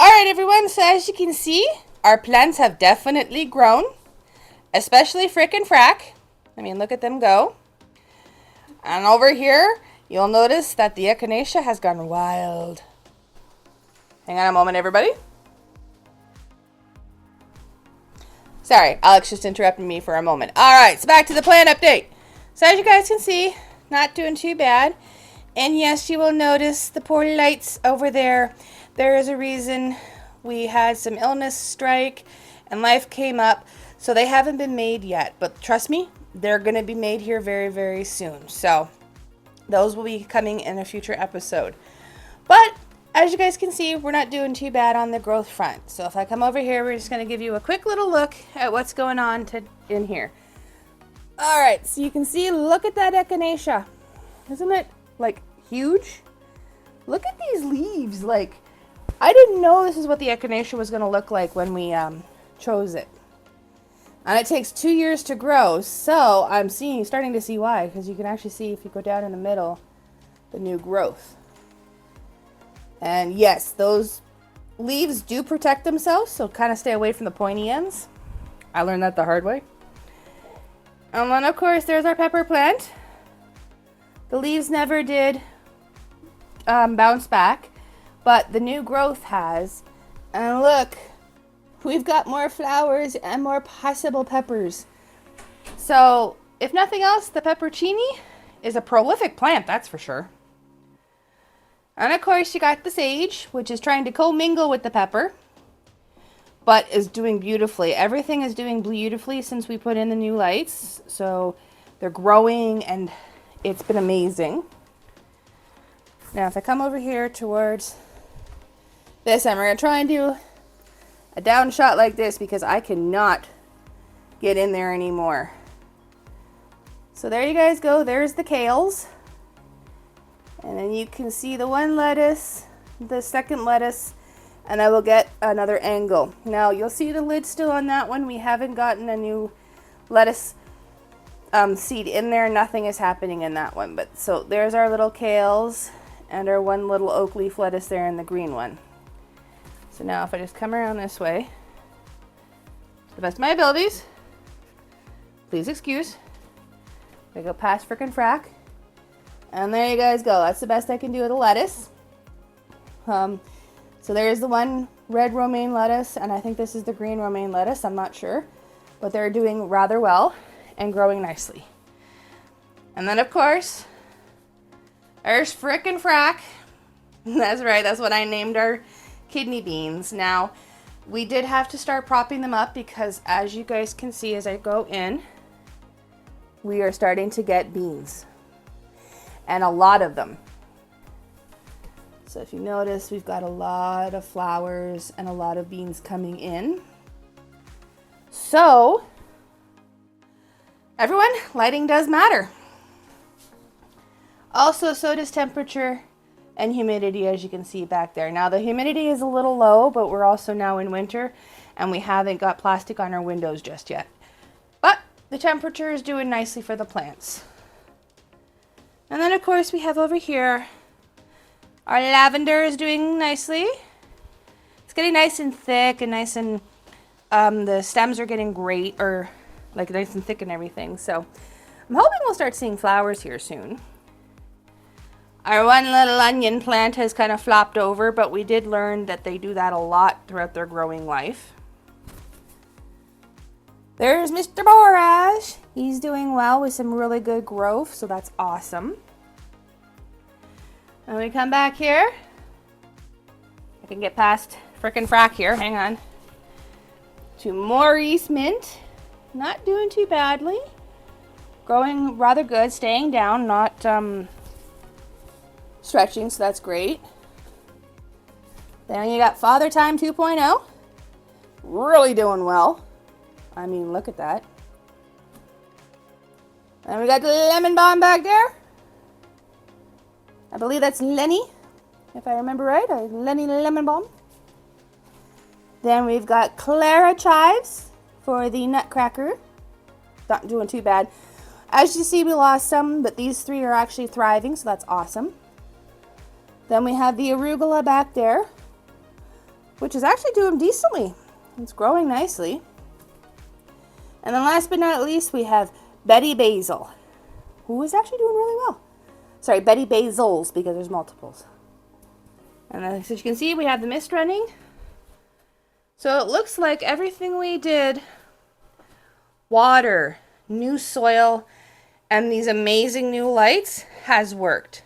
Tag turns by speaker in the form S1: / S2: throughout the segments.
S1: Alright everyone, so as you can see, our plants have definitely grown. Especially frickin' frack. I mean, look at them go. And over here, you'll notice that the echinacea has gone wild. Hang on a moment, everybody. Sorry, Alex just interrupted me for a moment. Alright, so back to the plant update. So as you guys can see, not doing too bad. And yes, you will notice the poor lights over there. There is a reason. We had some illness strike and life came up. So they haven't been made yet. But trust me, they're going to be made here very, very soon. So those will be coming in a future episode. But as you guys can see, we're not doing too bad on the growth front. So if I come over here, we're just going to give you a quick little look at what's going on in here. Alright, so you can see, look at that echinacea. Isn't it like huge? Look at these leaves. Like, I didn't know this is what the echinacea was going to look like when we chose it. And it takes 2 years to grow, so I'm starting to see why, because you can actually see if you go down in the middle, the new growth. And yes, those leaves do protect themselves, so kind of stay away from the pointy ends. I learned that the hard way. And then of course there's our pepper plant. The leaves never did bounce back, but the new growth has. And look, we've got more flowers and more possible peppers. So if nothing else, the peppercini is a prolific plant, that's for sure. And of course you got the sage, which is trying to commingle with the pepper, but is doing beautifully. Everything is doing beautifully since we put in the new lights. So they're growing and it's been amazing. Now if I come over here towards this, I'm going to try and do a down shot like this because I cannot get in there anymore. So there you guys go. There's the kales. And then you can see the one lettuce, the second lettuce, and I will get another angle. Now you'll see the lid still on that one. We haven't gotten a new lettuce seed in there. Nothing is happening in that one. But so there's our little kales and our one little oak leaf lettuce there in the green one. So now if I just come around this way, to the best of my abilities, please excuse, I go past frickin' frack. And there you guys go. That's the best I can do with the lettuce. So there's the one red romaine lettuce, and I think this is the green romaine lettuce. I'm not sure. But they're doing rather well and growing nicely. And then, of course, there's frickin' frack. That's right. That's what I named our kidney beans. Now, we did have to start propping them up because, as you guys can see as I go in, we are starting to get beans. And a lot of them. So if you notice, we've got a lot of flowers and a lot of beans coming in. So, everyone, lighting does matter. Also, so does temperature and humidity, as you can see back there. Now, the humidity is a little low, but we're also now in winter, and we haven't got plastic on our windows just yet. But the temperature is doing nicely for the plants. And then, of course, we have over here, our lavender is doing nicely. It's getting nice and thick and nice and, the stems are getting great, or like nice and thick and everything. So I'm hoping we'll start seeing flowers here soon. Our one little onion plant has kind of flopped over, but we did learn that they do that a lot throughout their growing life. There's Mr. Borage. He's doing well with some really good growth, so that's awesome. And we come back here. I can get past frickin' frack here. Hang on. To Maurice Mint. Not doing too badly. Growing rather good. Staying down, not stretching, so that's great. Then you got Father Time 2.0. Really doing well. I mean, look at that. And we got the lemon balm back there. I believe that's Lenny, if I remember right. Lenny lemon balm. Then we've got Clara chives for the nutcracker. Not doing too bad. As you see, we lost some, but these three are actually thriving, so that's awesome. Then we have the arugula back there. which is actually doing decently. It's growing nicely. And then last but not least, we have Betty Basil, who is actually doing really well. Sorry, Betty Basils, because there's multiples. And as you can see, we have the mist running. So it looks like everything we did, water, new soil, and these amazing new lights, has worked.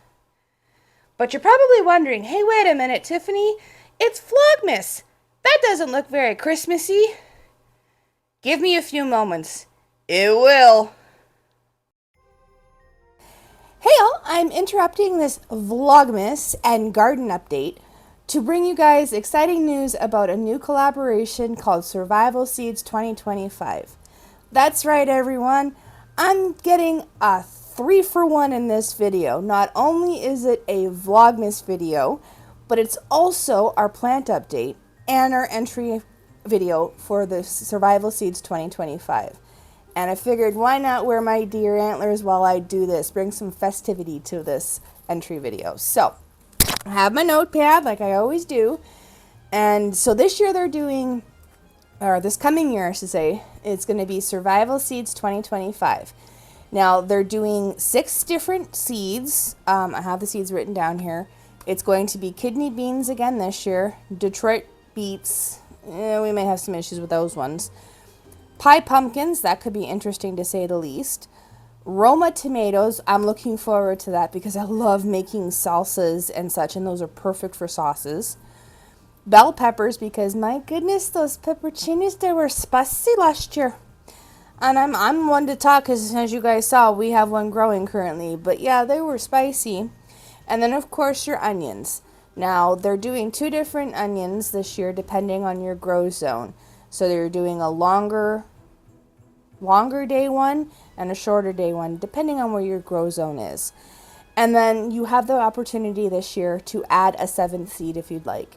S1: But you're probably wondering, hey, wait a minute, Tiffany, it's Vlogmas. That doesn't look very Christmassy. Give me a few moments. It will. Hey all, I'm interrupting this Vlogmas and garden update to bring you guys exciting news about a new collaboration called Survival Seeds 2025. That's right, everyone. I'm getting a 3-for-1 in this video. Not only is it a Vlogmas video, but it's also our plant update and our entry video for the Survival Seeds 2025. And I figured, why not wear my deer antlers while I do this? Bring some festivity to this entry video. So, I have my notepad like I always do. And so this year they're doing, or this coming year I should say, it's going to be Survival Seeds 2025. Now, they're doing 6 different seeds. I have the seeds written down here. It's going to be kidney beans again this year, Detroit beets, we may have some issues with those ones. Pie pumpkins, that could be interesting to say the least. Roma tomatoes, I'm looking forward to that because I love making salsas and such, and those are perfect for sauces. Bell peppers, because my goodness, those pepperoncinis, they were spicy last year. And I'm one to talk because, as you guys saw, we have one growing currently. But yeah, they were spicy. And then, of course, your onions. Now, they're doing 2 different onions this year depending on your grow zone. So they're doing a longer day one and a shorter day one, depending on where your grow zone is. And then you have the opportunity this year to add a 7th seed if you'd like.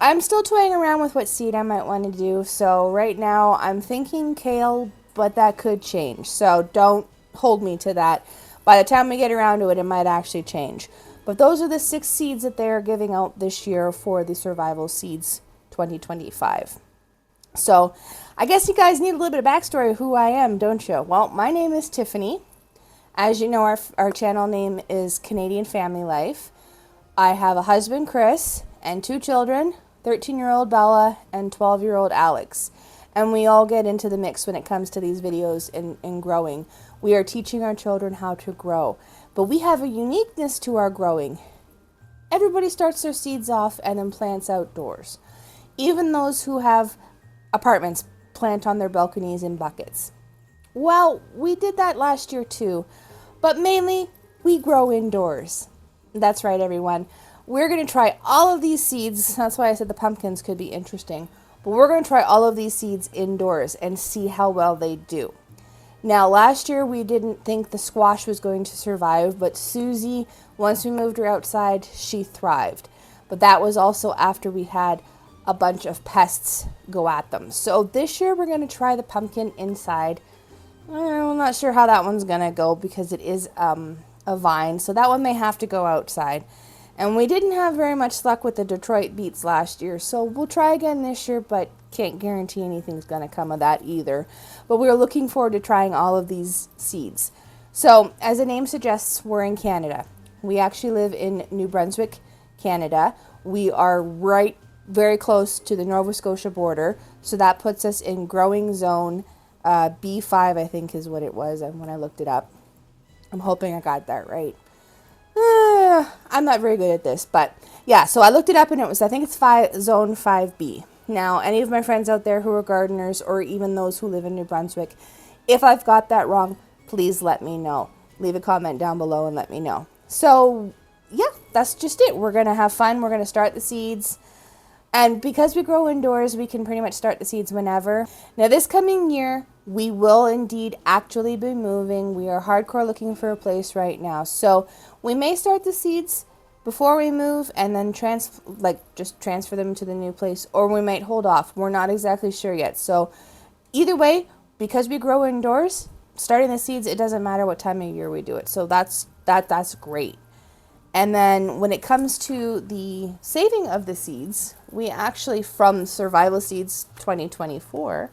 S1: I'm still toying around with what seed I might want to do. So right now I'm thinking kale, but that could change. So don't hold me to that. By the time we get around to it, it might actually change. But those are the 6 seeds that they're giving out this year for the Survival Seeds 2025. So I guess you guys need a little bit of backstory of who I am, don't you? Well, my name is Tiffany. As you know, our channel name is Canadian Family Life. I have a husband, Chris, and 2 children, 13-year-old Bella and 12-year-old Alex. And we all get into the mix when it comes to these videos in growing. We are teaching our children how to grow. But we have a uniqueness to our growing. Everybody starts their seeds off and then plants outdoors. Even those who have apartments plant on their balconies in buckets. Well, we did that last year too, but mainly we grow indoors. That's right, everyone. We're going to try all of these seeds. That's why I said the pumpkins could be interesting. But we're going to try all of these seeds indoors and see how well they do. Now, last year we didn't think the squash was going to survive, but Susie, once we moved her outside, she thrived. But that was also after we had a bunch of pests go at them. So this year we're going to try the pumpkin inside. I'm not sure how that one's going to go because it is a vine, so that one may have to go outside. And we didn't have very much luck with the Detroit beets last year, so we'll try again this year, but can't guarantee anything's going to come of that either. But we're looking forward to trying all of these seeds. So, as the name suggests, we're in Canada. We actually live in New Brunswick, Canada. We are very close to the Nova Scotia border, so that puts us in growing zone B5, I think is what it was when I looked it up. I'm hoping I got that right. I'm not very good at this, but yeah, so I looked it up and it was, I think it's zone 5B. Now, any of my friends out there who are gardeners or even those who live in New Brunswick, if I've got that wrong, please let me know. Leave a comment down below and let me know. So, yeah, that's just it. We're going to have fun. We're going to start the seeds. And because we grow indoors, we can pretty much start the seeds whenever. Now, this coming year, we will indeed actually be moving. We are hardcore looking for a place right now. So we may start the seeds before we move and then just transfer them to the new place, or we might hold off. We're not exactly sure yet. So either way, because we grow indoors, starting the seeds, it doesn't matter what time of year we do it. So that's great. And then when it comes to the saving of the seeds, we actually, from Survival Seeds 2024,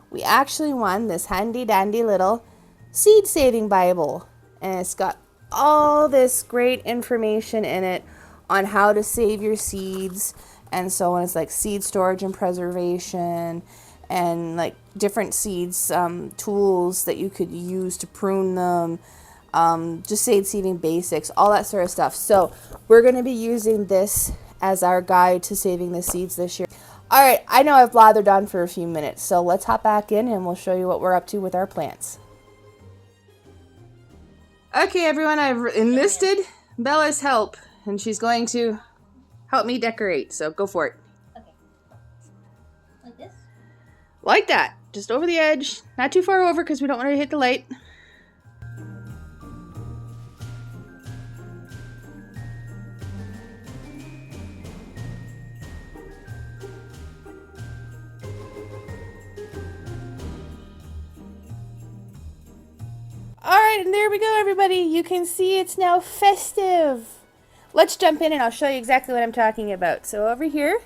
S1: we actually won this handy dandy little seed saving Bible. And it's got all this great information in it on how to save your seeds and so on. It's like seed storage and preservation and like different seeds, tools that you could use to prune them, just seed saving basics, all that sort of stuff. So we're going to be using this as our guide to saving the seeds this year. All right, I know I've blathered on for a few minutes, so let's hop back in and we'll show you what we're up to with our plants. Okay, everyone, I've enlisted Bella's help, and she's going to help me decorate, so go for it.
S2: Okay. Like this?
S1: Like that. Just over the edge. Not too far over because we don't want her to hit the light. Alright, and there we go, everybody. You can see it's now festive. Let's jump in and I'll show you exactly what I'm talking about. So over here,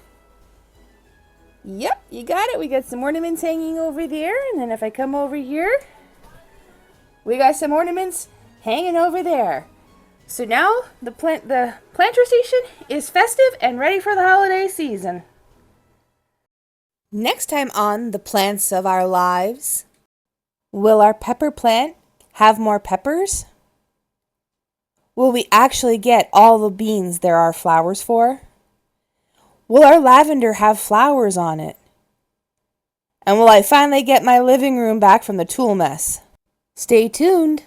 S1: yep, you got it. We got some ornaments hanging over there. And then if I come over here, we got some ornaments hanging over there. So now the planter station is festive and ready for the holiday season. Next time on The Plants of Our Lives, will our pepper plant have more peppers? Will we actually get all the beans there are flowers for? Will our lavender have flowers on it? And will I finally get my living room back from the tool mess? Stay tuned.